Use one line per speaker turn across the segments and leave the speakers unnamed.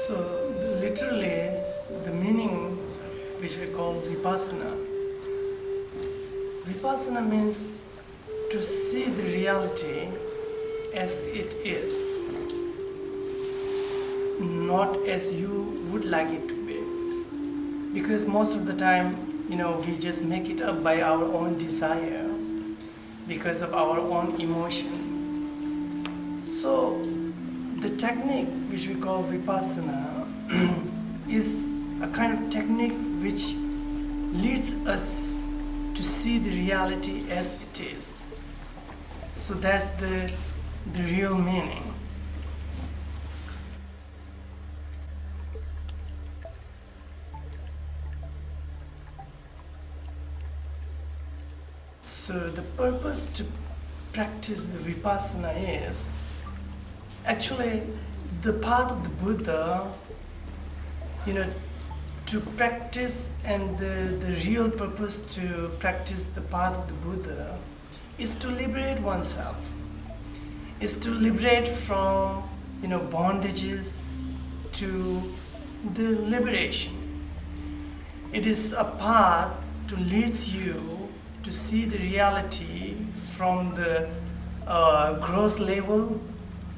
So literally the meaning which we call Vipassana. Vipassana means to see the reality as it is, not as you would like it to be. Because most of the time, we just make it up by our own desire, because of our own emotion. So the technique which we call Vipassana is a kind of technique which leads us to see the reality as it is. So that's the real meaning. So the purpose to practice the Vipassana is actually the path of the Buddha, to practice, and the real purpose to practice the path of the Buddha is to liberate oneself, is to liberate from bondages to the liberation. It is a path to lead you to see the reality from the gross level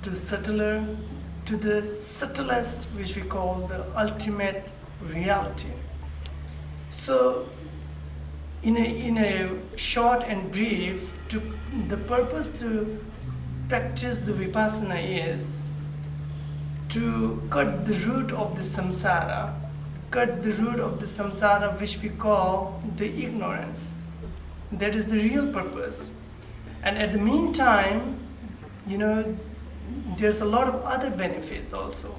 to subtler, to the subtlest, which we call the ultimate reality. So in a short and brief, the purpose to practice the Vipassana is to cut the root of the samsara, which we call the ignorance. That is the real purpose. And at the meantime, there's a lot of other benefits also.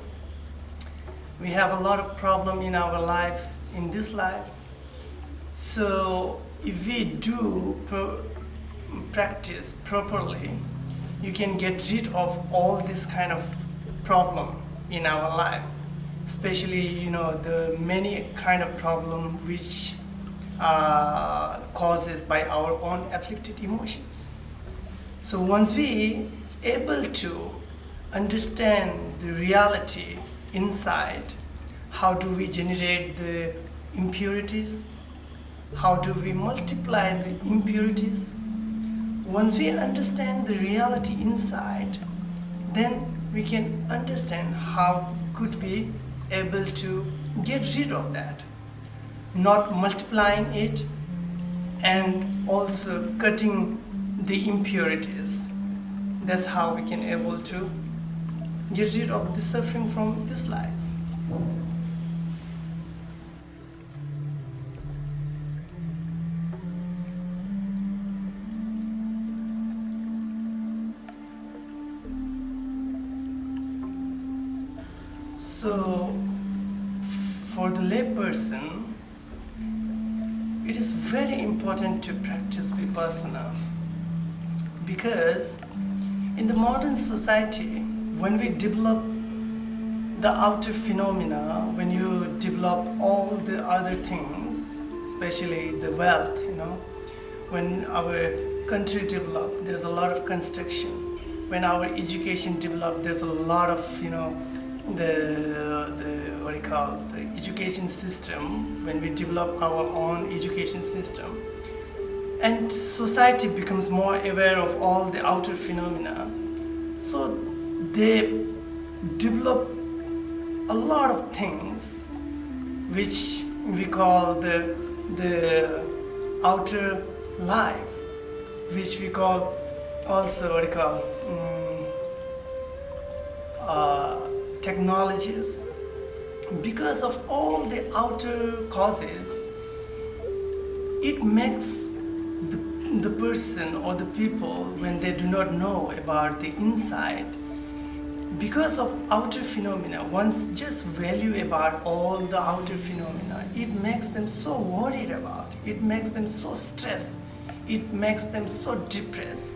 We have a lot of problem in our life, in this life. So if we do practice properly, you can get rid of all this kind of problem in our life, especially the many kind of problem which causes by our own afflicted emotions. So once we able to understand the reality inside, how do we generate the impurities? How do we multiply the impurities? Once we understand the reality inside, then we can understand how could we able to get rid of that, not multiplying it and also cutting the impurities. That's how we can able to get rid of the suffering from this life. So for the layperson, it is very important to practice Vipassana, because in the modern society, when we develop the outer phenomena, when you develop all the other things, especially the wealth, when our country developed, there's a lot of construction. When our education developed, there's a lot of, the education system, when we develop our own education system. And society becomes more aware of all the outer phenomena. So they develop a lot of things which we call the outer life, which we call also technologies. Because of all the outer causes, it makes the person or the people, when they do not know about the inside, because of outer phenomena, one's just value about all the outer phenomena, it makes them so worried about, it makes them so stressed, it makes them so depressed,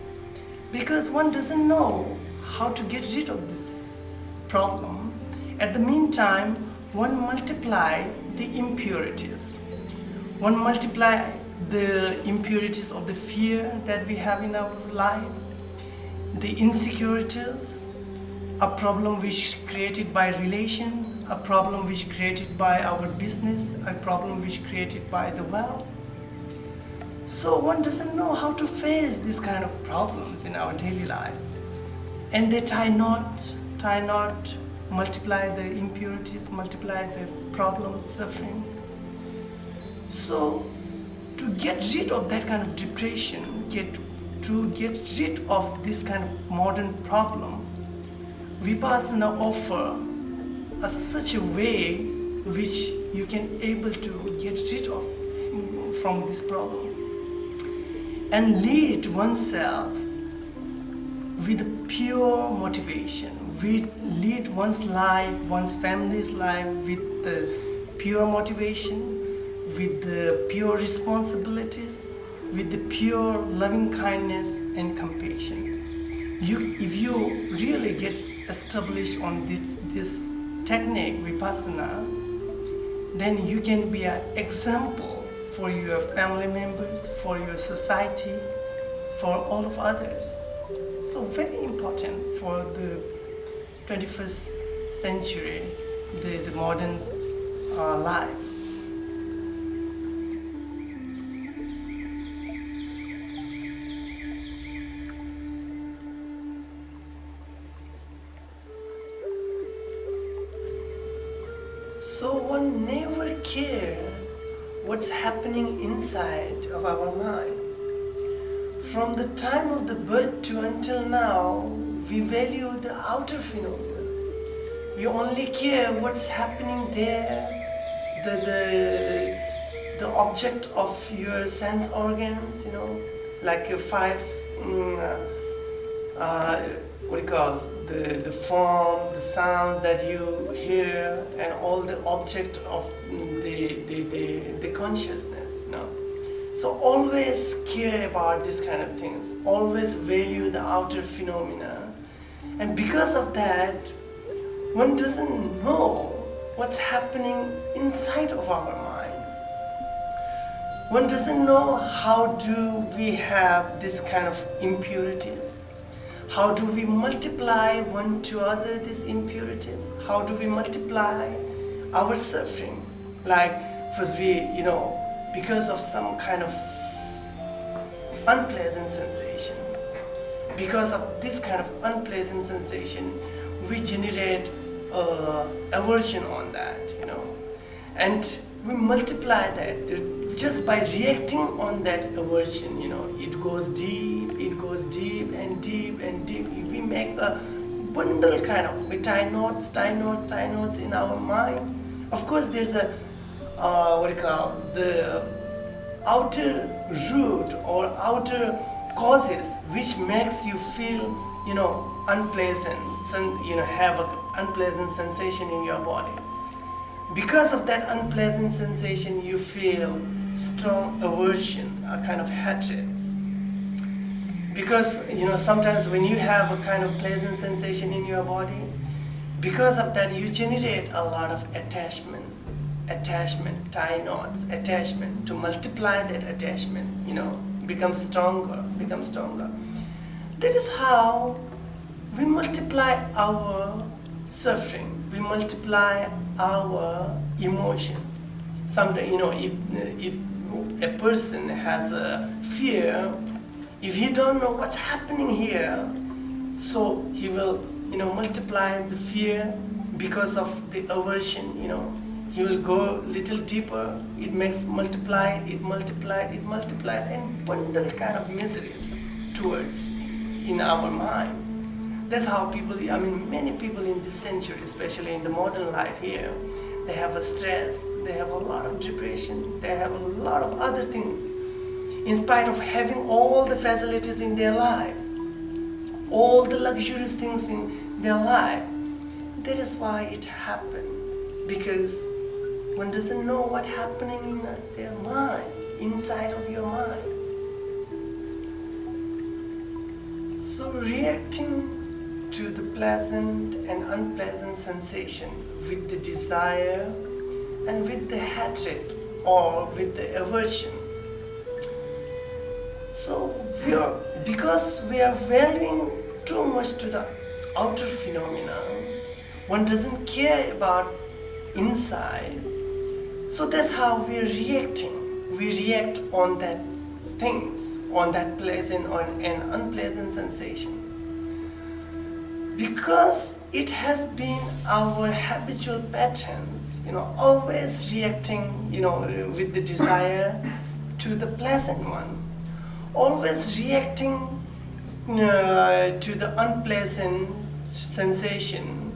because one doesn't know how to get rid of this problem. At the meantime, one multiply the impurities. One multiply the impurities of the fear that we have in our life, the insecurities, a problem which is created by relation, a problem which created by our business, a problem which created by the wealth. So one doesn't know how to face these kind of problems in our daily life. And they try not multiply the impurities, multiply the problems, suffering. So to get rid of that kind of depression, to get rid of this kind of modern problem, Vipassana offer such a way which you can able to get rid of from this problem and lead oneself with pure motivation, lead one's life, one's family's life with the pure motivation, with the pure responsibilities, with the pure loving kindness and compassion. If you really get established on this technique, Vipassana, then you can be an example for your family members, for your society, for all of others. So very important for the 21st century, the modern life. So one never cares what's happening inside of our mind. From the time of the birth to until now, we value the outer phenomena. We only care what's happening there, the object of your sense organs, like your five, the form, the sounds that you hear, and all the object of the consciousness, So always care about these kind of things, always value the outer phenomena. And because of that, one doesn't know what's happening inside of our mind. One doesn't know how do we have this kind of impurities. How do we multiply one to other these impurities? How do we multiply our suffering? Like first we, because of some kind of unpleasant sensation, because of this kind of unpleasant sensation, we generate aversion on that, and we multiply that just by reacting on that aversion, it goes deep and deep and deep. We make a bundle kind of, we tie knots in our mind. Of course, there's a the outer root or outer causes which makes you feel, unpleasant, have an unpleasant sensation in your body. Because of that unpleasant sensation, you feel strong aversion, a kind of hatred. Because, sometimes when you have a kind of pleasant sensation in your body, because of that you generate a lot of attachment, tie knots, attachment, to multiply that attachment, become stronger. That is how we multiply our suffering, we multiply our emotions. Sometimes, if a person has a fear, if he don't know what's happening here, so he will, multiply the fear because of the aversion, he will go little deeper, it makes multiply, and bundle kind of miseries towards in our mind. That's how people, many people in this century, especially in the modern life here, they have a stress, they have a lot of depression, they have a lot of other things. In spite of having all the facilities in their life, all the luxurious things in their life, that is why it happened. Because one doesn't know what's happening in their mind, inside of your mind. So reacting to the pleasant and unpleasant sensation with the desire and with the hatred or with the aversion. So because we are valuing too much to the outer phenomena, one doesn't care about inside. So that's how we're reacting. We react on that things, on that pleasant or an unpleasant sensation. Because it has been our habitual patterns, always reacting, with the desire to the pleasant one, always reacting to the unpleasant sensation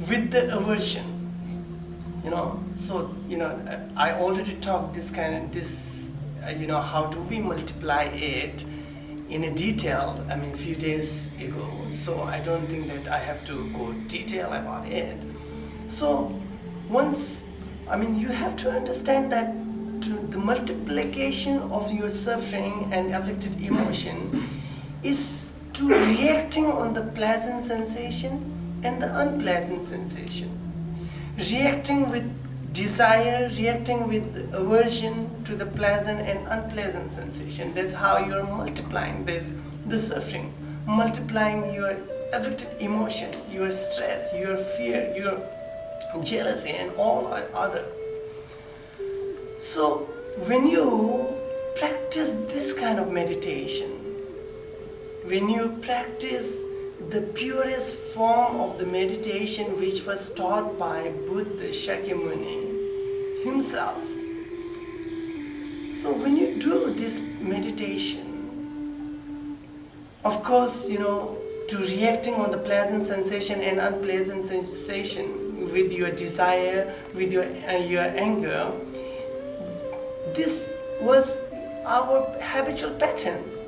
with the aversion. So I already talked how do we multiply it in a detail, a few days ago, so I don't think that I have to go detail about it. So you have to understand that the multiplication of your suffering and afflicted emotion is to reacting on the pleasant sensation and the unpleasant sensation. Reacting with desire, reacting with aversion to the pleasant and unpleasant sensation. That's how you're multiplying the suffering, multiplying your afflicted emotion, your stress, your fear, your jealousy, and all other. So when you practice this kind of meditation, when you practice the purest form of the meditation which was taught by Buddha Shakyamuni himself. So when you do this meditation, of course, to reacting on the pleasant sensation and unpleasant sensation with your desire, with your anger, this was our habitual patterns.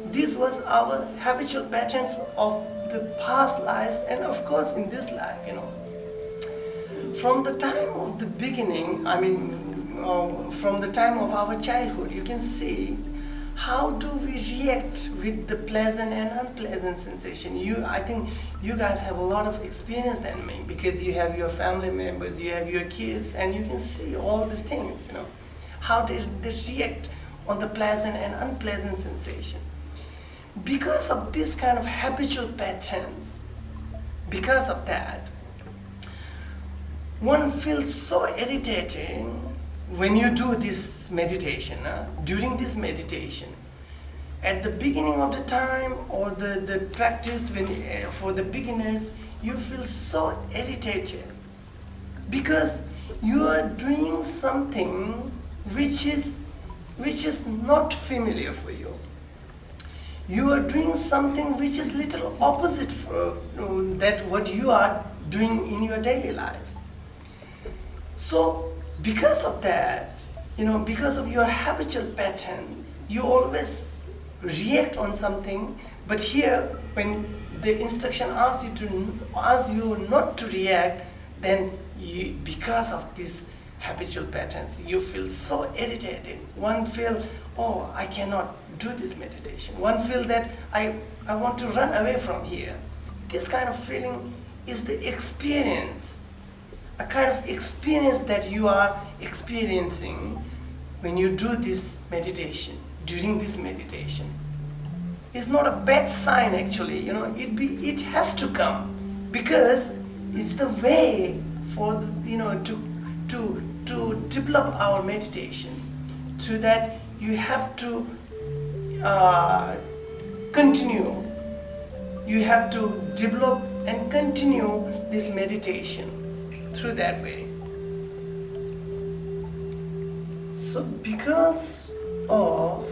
This was our habitual patterns of the past lives and of course in this life, From the time of the beginning, from the time of our childhood, you can see how do we react with the pleasant and unpleasant sensation. I think you guys have a lot of experience than me because you have your family members, you have your kids, and you can see all these things, how they react on the pleasant and unpleasant sensation. Because of this kind of habitual patterns, because of that, one feels so irritated when you do this meditation. During this meditation, at the beginning of the time or the practice for the beginners, you feel so irritated because you are doing something which is not familiar for you. You are doing something which is little opposite for that what you are doing in your daily lives. So because of that, because of your habitual patterns, you always react on something. But here, when the instruction asks you not to react, then because of these habitual patterns, you feel so irritated. One feel, I cannot do this meditation. One feel that I want to run away from here. This kind of feeling is the experience, a kind of experience that you are experiencing when you do this meditation, during this meditation. It's not a bad sign actually, it has to come because it's the way for to develop our meditation, so that you have to continue. You have to develop and continue this meditation through that way. So because of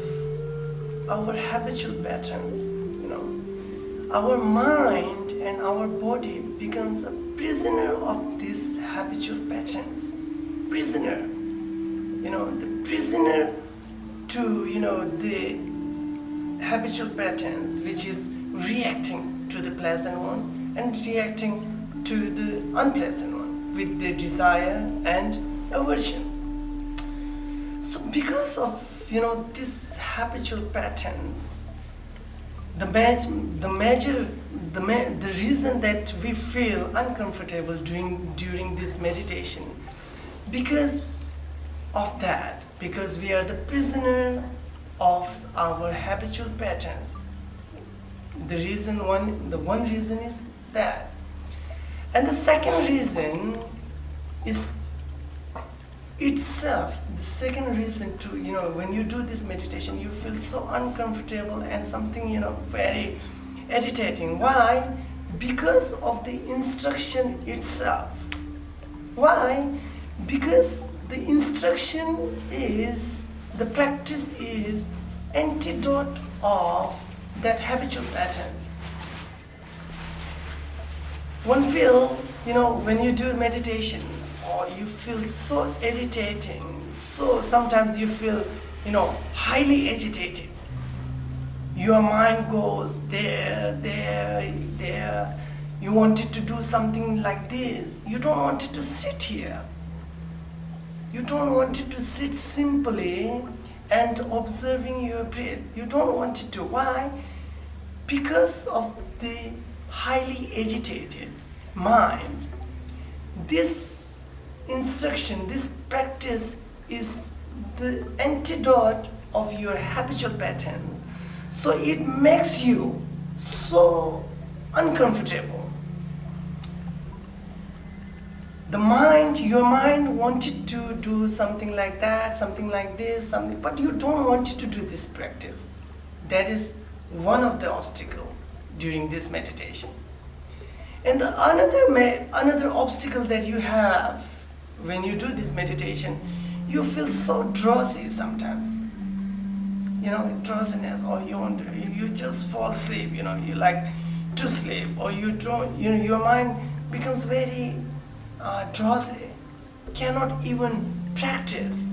our habitual patterns, our mind and our body becomes a prisoner of these habitual patterns. Prisoner, the prisoner to, the habitual patterns, which is reacting to the pleasant one and reacting to the unpleasant one with the desire and aversion. So because of, these habitual patterns, the reason that we feel uncomfortable during this meditation, because of that, because we are the prisoner of our habitual patterns. The one reason is that. And the second reason is itself the second reason to, when you do this meditation, you feel so uncomfortable and something, very irritating. Why? Because of the instruction itself. Why? Because the instruction is, the practice is antidote of that habitual patterns. One feel, when you do meditation, or you feel so irritating, so sometimes you feel, highly agitated. Your mind goes there, there, there. You wanted to do something like this. You don't want it to sit here. You don't want it to sit simply and observing your breath. You don't want it to. Why? Because of the highly agitated mind. This instruction, this practice is the antidote of your habitual pattern. So it makes you so uncomfortable. Your mind wanted to do something like that, something like this, but you don't want it to do this practice. That is one of the obstacles during this meditation. And the another obstacle that you have when you do this meditation, you feel so drowsy sometimes. Drowsiness, or you just fall asleep. You like to sleep, or you don't. Your mind becomes very drowsy, cannot even practice.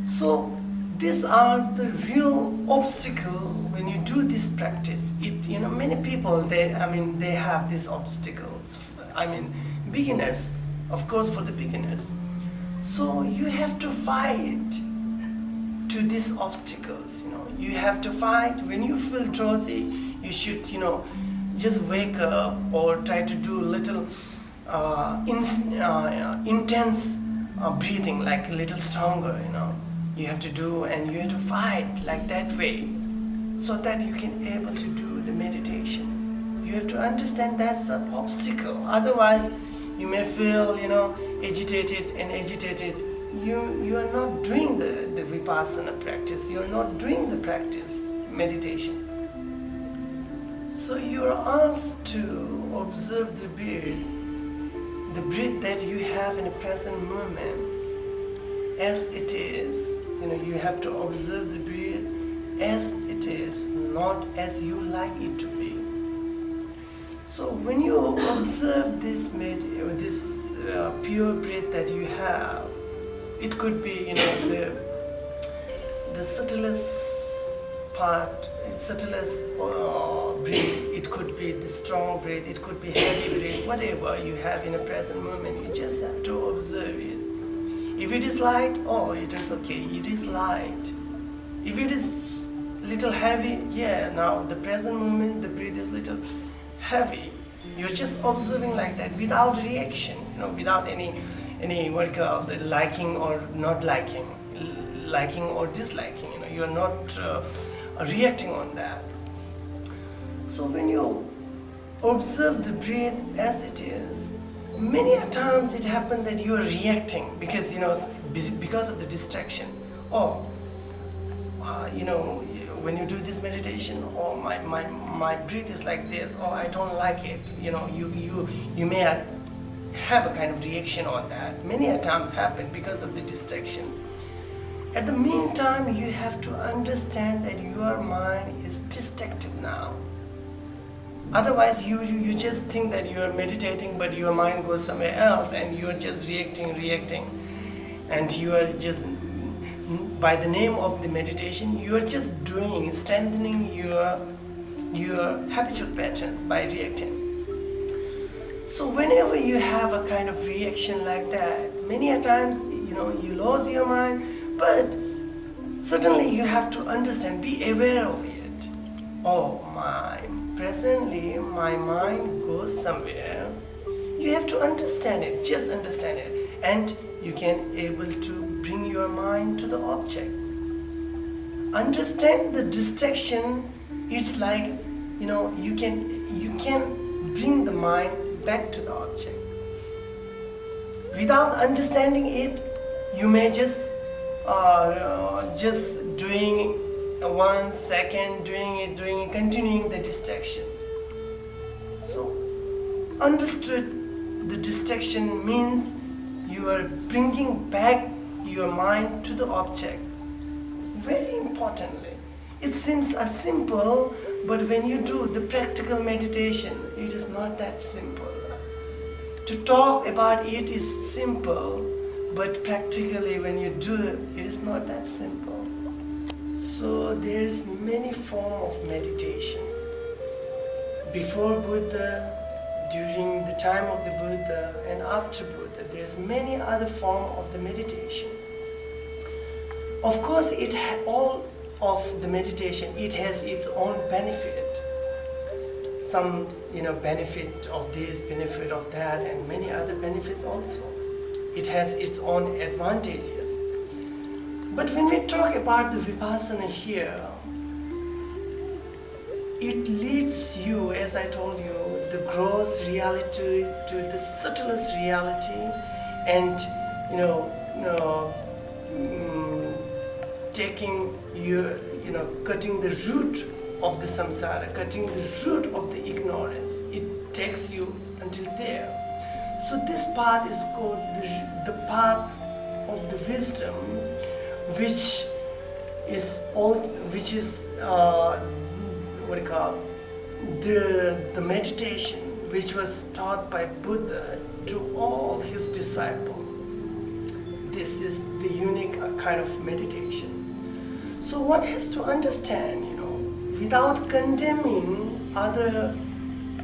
So these are the real obstacle when you do this practice. Many people they have these obstacles. Beginners, of course, for the beginners. So you have to fight to these obstacles. You have to fight. When you feel drowsy, you should just wake up or try to do little intense breathing, like a little stronger. You have to do, and you have to fight like that way, so that you can able to do the meditation. You have to understand that's an obstacle. Otherwise, you may feel agitated. You are not doing the Vipassana practice. You are not doing the practice meditation. So you are asked to observe the breath that you have in the present moment as it is. You have to observe the breath as it is, not as you like it to be. So when you observe this pure breath that you have, it could be the subtlest part, subtlest breath. It could be the strong breath. It could be heavy breath. Whatever you have in a present moment, you just have to observe it. If it is light, it is okay. It is light. If it is little heavy, now the present moment the breath is little heavy. You're just observing like that without reaction, without any what you call the liking or not liking, liking or disliking. You're not reacting on that. So when you observe the breath as it is, many a times it happens that you are reacting because of the distraction. When you do this meditation, my breath is like this, I don't like it. You may have a kind of reaction on that. Many a times happen because of the distraction. At the meantime, you have to understand that your mind is distracted now. Otherwise, you just think that you are meditating, but your mind goes somewhere else, and you are just reacting, and you are just, by the name of the meditation, you are just strengthening your habitual patterns by reacting. So whenever you have a kind of reaction like that, many a times, you lose your mind, but certainly you have to understand, be aware of it. Presently my mind goes somewhere. You have to understand it, just understand it, and you can able to bring your mind to the object. Understand the distraction. It's like you can bring the mind back to the object. Without understanding it, you may just doing 1 second, doing it, continuing the distraction. So, understood the distraction means you are bringing back your mind to the object. Very importantly, it seems simple, but when you do the practical meditation, it is not that simple. To talk about it is simple, but practically when you do it, it is not that simple. So there is many forms of meditation. Before Buddha, during the time of the Buddha, and after Buddha, there's many other forms of the meditation. Of course, all of the meditation, it has its own benefit. Some, benefit of this, benefit of that, and many other benefits also. It has its own advantages. But when we talk about the Vipassana here, it leads you, as I told you, the gross reality to the subtlest reality, and taking your, cutting the root of the samsara, cutting the root of the ignorance. It takes you until there. So this path is called the path of the wisdom, which is the meditation which was taught by Buddha to all his disciples. This is the unique kind of meditation. So one has to understand, without condemning other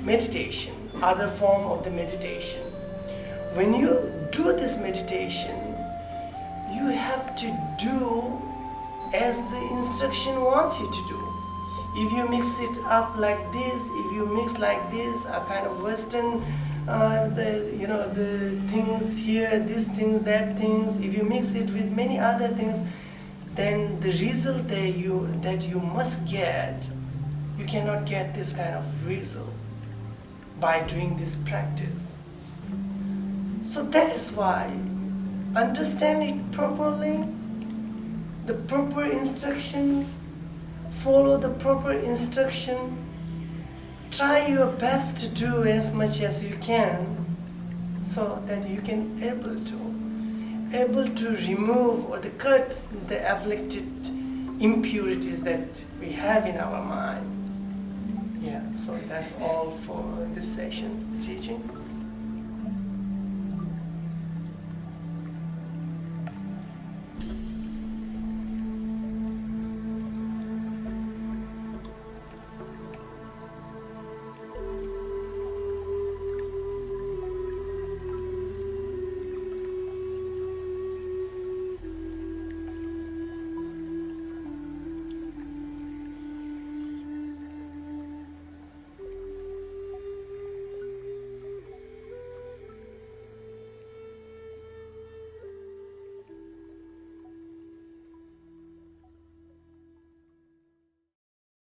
meditation, other form of the meditation. When you do this meditation, you have to do as the instruction wants you to do. If you mix it up like this, if you mix like this, a kind of Western, the things here, these things, that things, if you mix it with many other things, then the result that you must get, you cannot get this kind of result by doing this practice. So that is why, understand it properly, the proper instruction, follow the proper instruction, try your best to do as much as you can, so that you can able to remove or cut the afflicted impurities that we have in our mind. Yeah, so that's all for this session, the teaching.